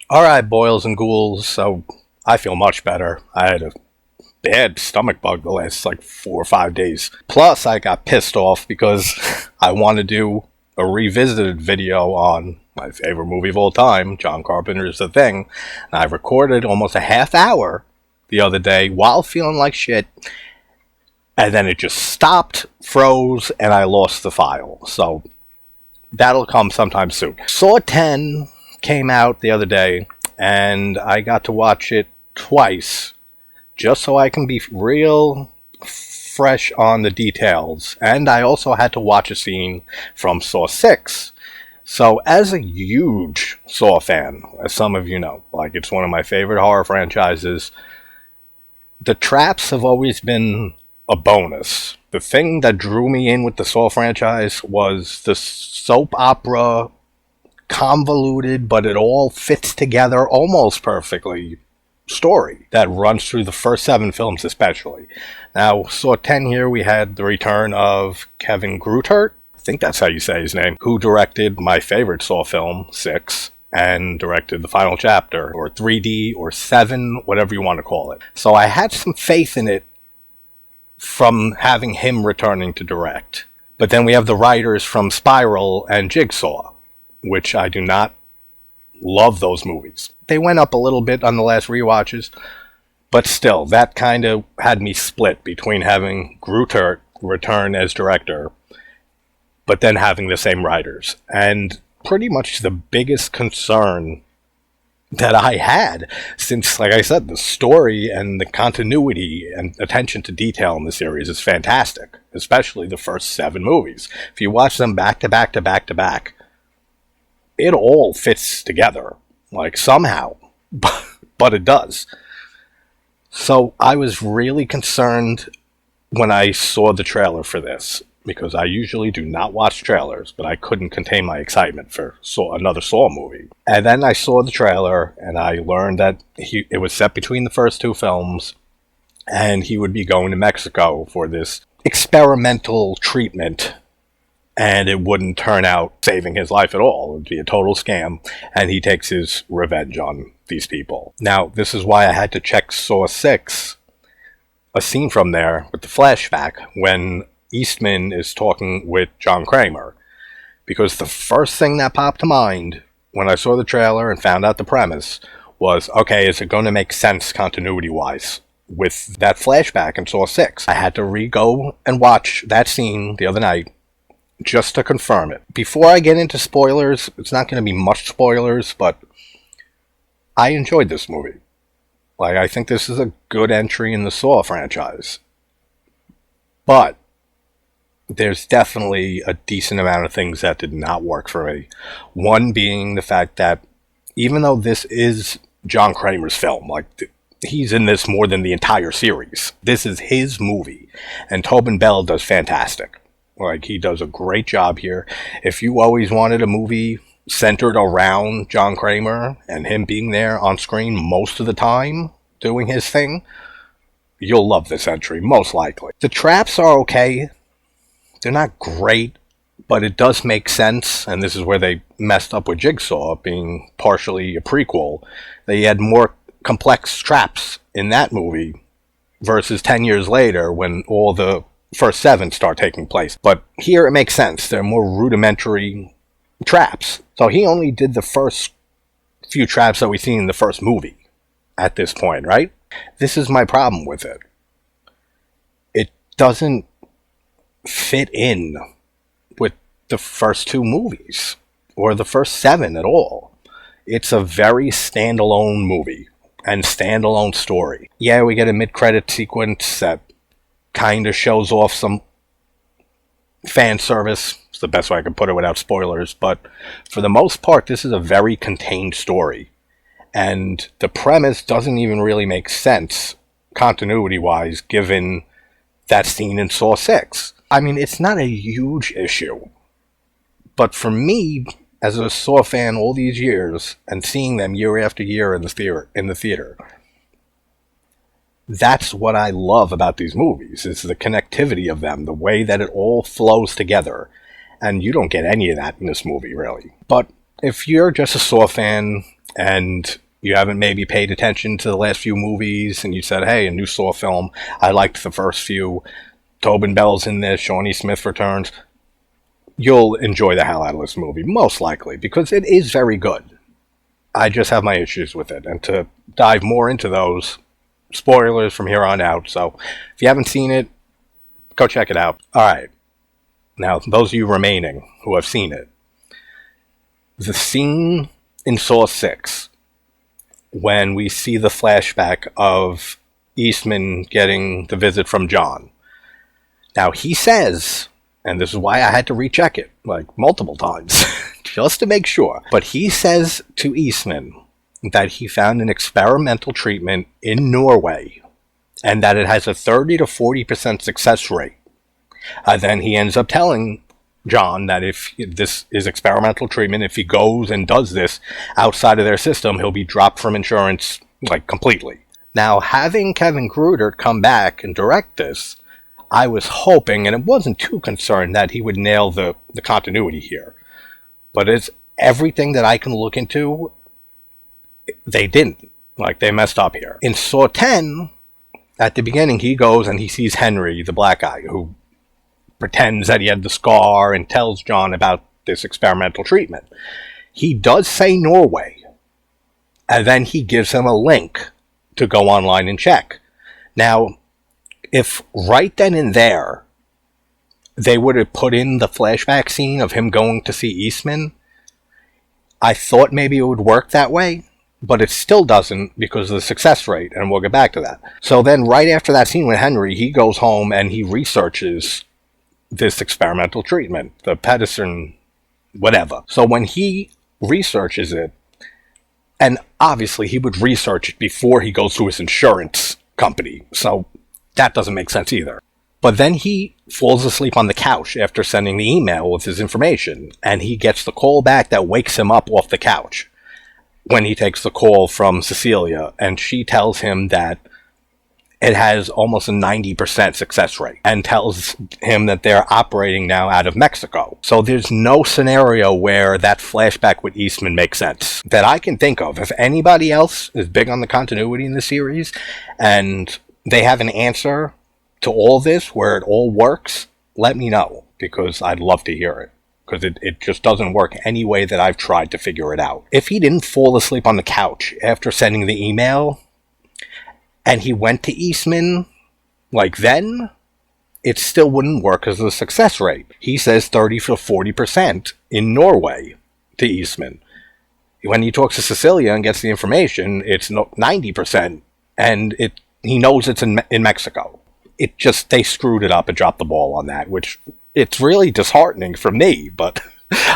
Alright, boils and ghouls, so I feel much better. I had a bad stomach bug the last like 4 or 5 days. Plus, I got pissed off because I want to do a revisited video on my favorite movie of all time, John Carpenter's The Thing. And I recorded almost a half hour the other day while feeling like shit, and then it just stopped, froze, and I lost the file. So that'll come sometime soon. Saw 10 came out the other day, and I got to watch it twice just so I can be real fresh on the details. And I also had to watch a scene from Saw 6. So, as a huge Saw fan, as some of you know, like it's one of my favorite horror franchises, the traps have always been a bonus. The thing that drew me in with the Saw franchise was the soap opera, convoluted, but it all fits together almost perfectly story that runs through the first 7 films especially. Now, Saw 10 here, we had the return of Kevin Grutert, I think that's how you say his name, who directed my favorite Saw film, 6, and directed the final chapter, or 3D, or 7, whatever you want to call it. So I had some faith in it from having him returning to direct. But then we have the writers from Spiral and Jigsaw, which I do not love those movies. They went up a little bit on the last rewatches, but still, that kind of had me split between having Grutert return as director, but then having the same writers. And pretty much the biggest concern that I had, since, like I said, the story and the continuity and attention to detail in the series is fantastic, especially the first 7 movies. If you watch them back to back to back to back, it all fits together, like somehow, but it does. So I was really concerned when I saw the trailer for this, because I usually do not watch trailers, but I couldn't contain my excitement for another Saw movie. And then I saw the trailer, and I learned that it was set between the first 2 films, and he would be going to Mexico for this experimental treatment, and it wouldn't turn out saving his life at all. It would be a total scam, and he takes his revenge on these people. Now, this is why I had to check Saw 6, a scene from there with the flashback when Eastman is talking with John Kramer, because the first thing that popped to mind when I saw the trailer and found out the premise was, okay, is it going to make sense continuity-wise with that flashback in Saw 6? I had to re-go and watch that scene the other night just to confirm it. Before I get into spoilers, it's not going to be much spoilers, but I enjoyed this movie. Like, I think this is a good entry in the Saw franchise. But there's definitely a decent amount of things that did not work for me. One being the fact that even though this is John Kramer's film, like, he's in this more than the entire series. This is his movie, and Tobin Bell does fantastic. Like, he does a great job here. If you always wanted a movie centered around John Kramer and him being there on screen most of the time doing his thing, you'll love this entry, most likely. The traps are okay. They're not great, but it does make sense, and this is where they messed up with Jigsaw being partially a prequel. They had more complex traps in that movie versus 10 years later when all the first 7 start taking place. But here it makes sense. They're more rudimentary traps. So he only did the first few traps that we see in the first movie at this point, right? This is my problem with it. It doesn't fit in with the first 2 movies or the first 7 at all. It's a very standalone movie and standalone story. Yeah, we get a mid-credit sequence that kind of shows off some fan service. It's the best way I can put it without spoilers, but for the most part, this is a very contained story. And the premise doesn't even really make sense, continuity-wise, given that scene in Saw 6. I mean, it's not a huge issue, but for me, as a Saw fan all these years, and seeing them year after year in the theater, that's what I love about these movies, is the connectivity of them, the way that it all flows together. And you don't get any of that in this movie, really. But if you're just a Saw fan and you haven't maybe paid attention to the last few movies, and you said, hey, a new Saw film, I liked the first few, Tobin Bell's in this, Shawnee Smith returns, you'll enjoy the hell out of this movie, most likely, because it is very good. I just have my issues with it, and to dive more into those, spoilers from here on out, so if you haven't seen it, go check it out. Alright, now, those of you remaining who have seen it, the scene in Saw 6, when we see the flashback of Eastman getting the visit from John. Now, he says, and this is why I had to recheck it, like, multiple times, just to make sure, but he says to Eastman that he found an experimental treatment in Norway, and that it has a 30 to 40% success rate. Then he ends up telling John that if this is experimental treatment, if he goes and does this outside of their system, he'll be dropped from insurance, like, completely. Now, having Kevin Gruder come back and direct this, I was hoping, and it wasn't too concerned, that he would nail the continuity here. But it's everything that I can look into, they didn't. Like, they messed up here. In Saw 10, at the beginning, he goes and he sees Henry, the black guy, who pretends that he had the scar and tells John about this experimental treatment. He does say Norway, and then he gives him a link to go online and check. Now, if right then and there they would have put in the flashback scene of him going to see Eastman, I thought maybe it would work that way, but it still doesn't because of the success rate, and we'll get back to that. So then right after that scene with Henry, he goes home and he researches this experimental treatment, the Pedersen whatever. So when he researches it, and obviously he would research it before he goes to his insurance company, so that doesn't make sense either. But then he falls asleep on the couch after sending the email with his information, and he gets the call back that wakes him up off the couch when he takes the call from Cecilia, and she tells him that it has almost a 90% success rate, and tells him that they're operating now out of Mexico. So there's no scenario where that flashback with Eastman makes sense that I can think of. If anybody else is big on the continuity in the series, and they have an answer to all this where it all works, let me know, because I'd love to hear it. Because it just doesn't work any way that I've tried to figure it out. If he didn't fall asleep on the couch after sending the email, and he went to Eastman, like then, it still wouldn't work as a success rate. He says 30 to 40% in Norway to Eastman. When he talks to Cecilia and gets the information, it's 90%, and he knows it's in Mexico. It just, they screwed it up and dropped the ball on that, which it's really disheartening for me, but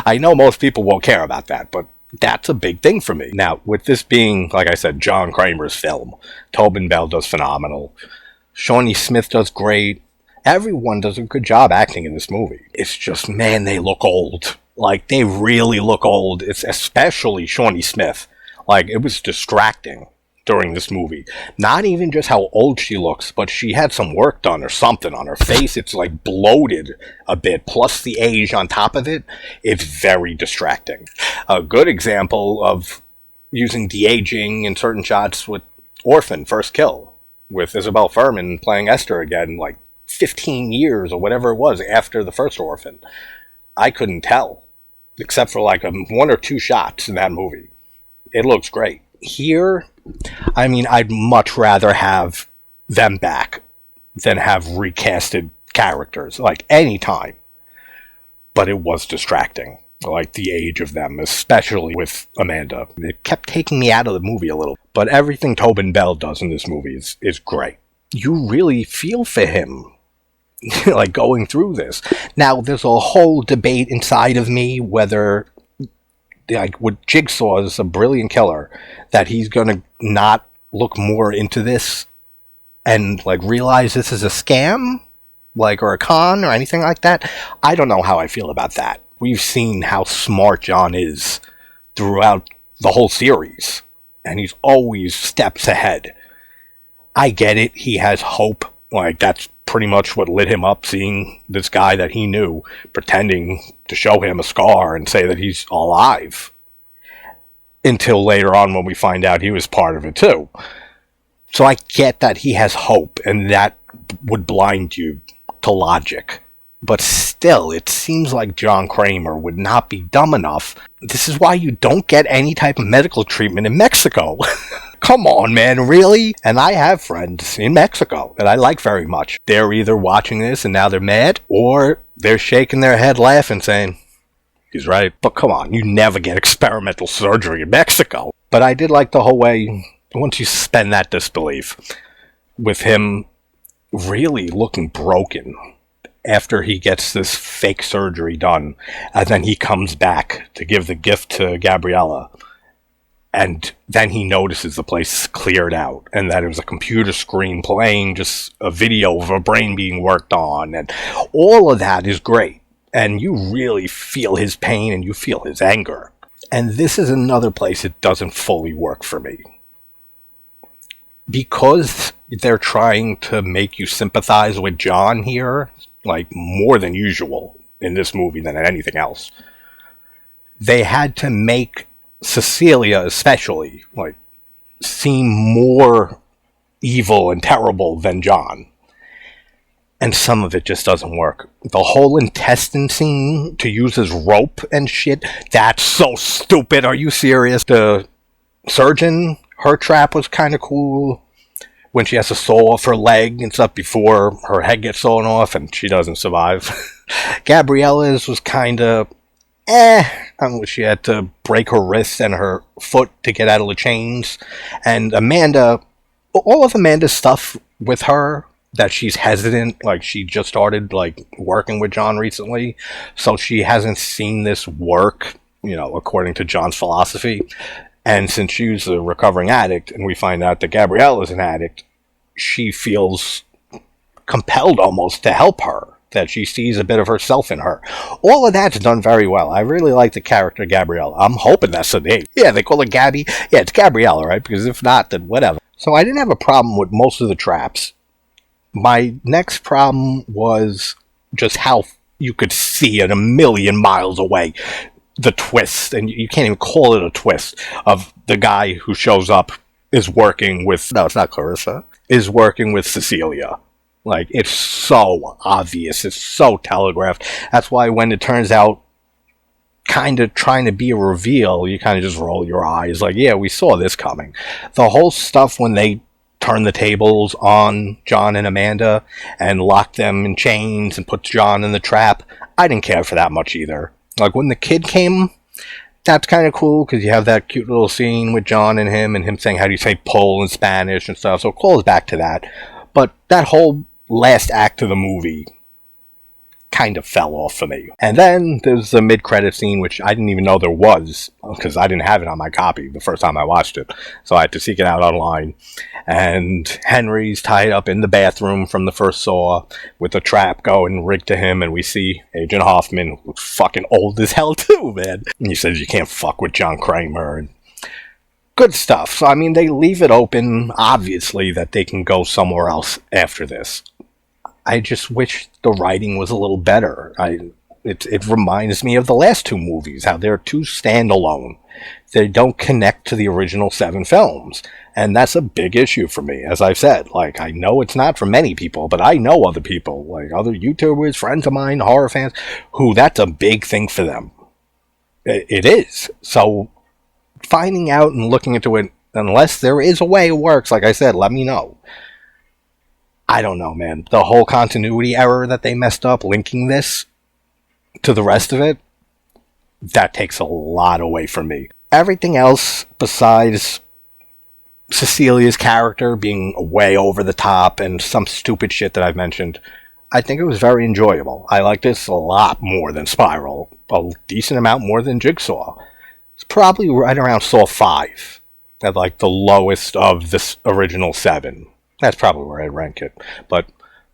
I know most people won't care about that, but that's a big thing for me. Now, with this being, like I said, John Kramer's film, Tobin Bell does phenomenal. Shawnee Smith does great. Everyone does a good job acting in this movie. It's just, man, they look old. Like, they really look old. It's especially Shawnee Smith. Like, it was distracting during this movie. Not even just how old she looks, but she had some work done or something on her face. It's like bloated a bit, plus the age on top of it. It's very distracting. A good example of using de-aging in certain shots with Orphan, First Kill, with Isabel Furman playing Esther again, like 15 years or whatever it was after the first Orphan. I couldn't tell, except for like one or two shots in that movie. It looks great. Here, I mean, I'd much rather have them back than have recasted characters, like, any time. But it was distracting, like, the age of them, especially with Amanda. It kept taking me out of the movie a little. But everything Tobin Bell does in this movie is great. You really feel for him, like, going through this. Now, there's a whole debate inside of me whether, like, with Jigsaw is a brilliant killer, that he's gonna not look more into this and, like, realize this is a scam, like, or a con or anything like that. I don't know how I feel about that. We've seen how smart John is throughout the whole series, and he's always steps ahead. I get it, he has hope, like, that's pretty much what lit him up, seeing this guy that he knew pretending to show him a scar and say that he's alive. until later on when we find out he was part of it too. So I get that he has hope, and that would blind you to logic. But still, it seems like John Kramer would not be dumb enough. This is why you don't get any type of medical treatment in Mexico. Come on, man, really? And I have friends in Mexico that I like very much. They're either watching this and now they're mad, or they're shaking their head laughing saying, he's right. But come on, you never get experimental surgery in Mexico. But I did like the whole way, once you suspend that disbelief, with him really looking broken after he gets this fake surgery done, and then he comes back to give the gift to Gabriella, and then he notices the place is cleared out, and that it was a computer screen playing just a video of a brain being worked on, and all of that is great, and you really feel his pain and you feel his anger. And this is another place it doesn't fully work for me. Because they're trying to make you sympathize with John here, like more than usual in this movie than in anything else, they had to make Cecilia especially like seem more evil and terrible than John. And some of it just doesn't work. The whole intestine scene to use as rope and shit, that's so stupid. Are you serious? The surgeon, her trap was kind of cool. When she has to saw off her leg and stuff before her head gets sawn off and she doesn't survive. Gabriella's was kind of she had to break her wrist and her foot to get out of the chains. And Amanda, all of Amanda's stuff with her, that she's hesitant, like she just started like working with John recently, so she hasn't seen this work, according to John's philosophy. And since she's a recovering addict, and we find out that Gabrielle is an addict, she feels compelled almost to help her, that she sees a bit of herself in her. All of that's done very well. I really like the character Gabrielle. I'm hoping that's the name. Yeah, they call her Gabby. Yeah, it's Gabrielle, right? Because if not, then whatever. So I didn't have a problem with most of the traps. My next problem was just how you could see it a million miles away. The twist, and you can't even call it a twist, of the guy who shows up is working with, no, it's not Clarissa, is working with Cecilia. Like, it's so obvious, it's so telegraphed. That's why when it turns out kind of trying to be a reveal, you kind of just roll your eyes, like, yeah, we saw this coming. The whole stuff when they turn the tables on John and Amanda and lock them in chains and put John in the trap, I didn't care for that much either. Like, when the kid came, that's kind of cool, because you have that cute little scene with John and him saying, how do you say pull in Spanish and stuff, so it calls back to that. But that whole last act of the movie kind of fell off for me. And then there's the mid-credit scene, which I didn't even know there was, because I didn't have it on my copy the first time I watched it, so I had to seek it out online. And Henry's tied up in the bathroom from the first Saw with a trap going rigged to him, and we see Agent Hoffman, who's fucking old as hell too, man. And he says you can't fuck with John Kramer, and good stuff. So I mean, they leave it open, obviously, that they can go somewhere else after this. I just wish the writing was a little better. It reminds me of the last two movies, how they're too standalone. They don't connect to the original 7 films. And that's a big issue for me, as I've said. Like, I know it's not for many people, but I know other people, like other YouTubers, friends of mine, horror fans, who that's a big thing for them. It is. So, finding out and looking into it, unless there is a way it works, like I said, let me know. I don't know, man. The whole continuity error that they messed up, linking this to the rest of it, that takes a lot away from me. Everything else, besides Cecilia's character being way over the top and some stupid shit that I've mentioned, I think it was very enjoyable. I like this a lot more than Spiral, a decent amount more than Jigsaw. It's probably right around Saw 5, at like the lowest of this original 7. That's probably where I'd rank it. But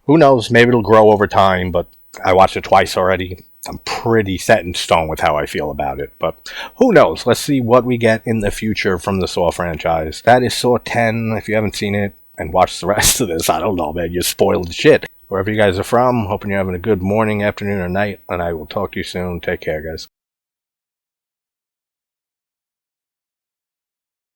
who knows, maybe it'll grow over time, but I watched it twice already. I'm pretty set in stone with how I feel about it, but who knows? Let's see what we get in the future from the Saw franchise. That is Saw 10. If you haven't seen it and watched the rest of this, I don't know, man, you spoiled the shit. Wherever you guys are from, hoping you're having a good morning, afternoon, or night, and I will talk to you soon. Take care, guys.